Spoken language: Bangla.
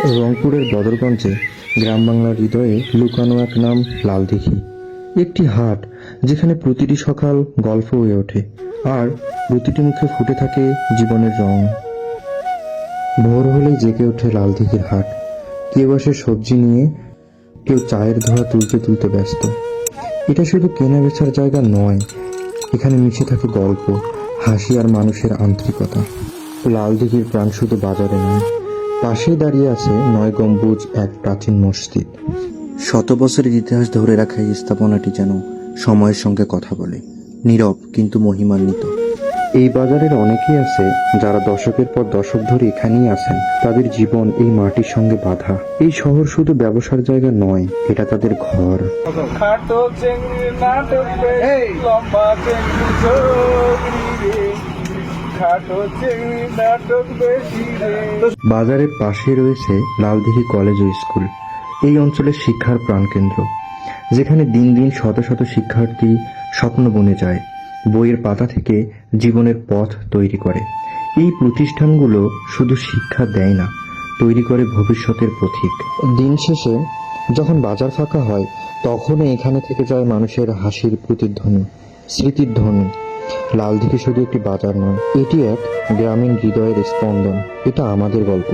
রংপুরের বদরগঞ্জে গ্রাম বাংলার হৃদয়ে লুকানো এক নাম লালদিঘি। একটি হাট যেখানে প্রতিটি সকাল গল্প হয়ে ওঠে আর প্রতিটি মুখে ফুটে থাকে জীবনের রং। ভোর হলেই জেগে ওঠে লালদিঘির হাট। কেউ আসে সবজি নিয়ে, কেউ চায়ের ধোয়া তুলতে তুলতে ব্যস্ত। এটা শুধু কেনা বেচার জায়গা নয়, এখানে মিশে থাকে গল্প, হাসি আর মানুষের আন্তরিকতা। লালদিঘির প্রাণ শুধু বাজারে নয়, পাশেই দাঁড়িয়ে আছে ৯ গম্বুজ এক প্রাচীন মসজিদ। শত বছরের ইতিহাস ধরে রাখা এই স্থাপনাটি যেন সময়ের সঙ্গে কথা বলে, নীরব কিন্তু মহিমান্বিত। এই বাজারের অনেকেই আছে যারা দশকের পর দশক ধরে এখানেই আছেন। তাদের জীবন এই মাটির সঙ্গে বাঁধা। এই শহর শুধু ব্যবসার জায়গা নয়, এটা তাদের ঘর। খাটো চেংড়ি নাটক লম্বা চেংড়ি চোখরি রে, খাটো চেংড়ি নাটক বেশি রে। বাজারের পাশে রয়েছে লালদিঘি কলেজ ও স্কুল। এই অঞ্চলের শিক্ষার প্রাণকেন্দ্র, যেখানে দিন দিন শত শত শিক্ষার্থী স্বপ্ন বনে যায়, বইয়ের পাতা থেকে জীবনের পথ তৈরি করে। এই প্রতিষ্ঠানগুলো শুধু শিক্ষা দেয় না, তৈরি করে ভবিষ্যতের পথিক। দিন শেষে যখন বাজার ফাঁকা হয়, তখনই এখানে থেকে যায় মানুষের হাসির প্রতিধ্বনি, স্মৃতির ধ্বনি। লালদিঘি শুধু একটি বাজার নয়, এটি এক গ্রামীণ হৃদয়ের স্পন্দন। এটা আমাদের গল্প।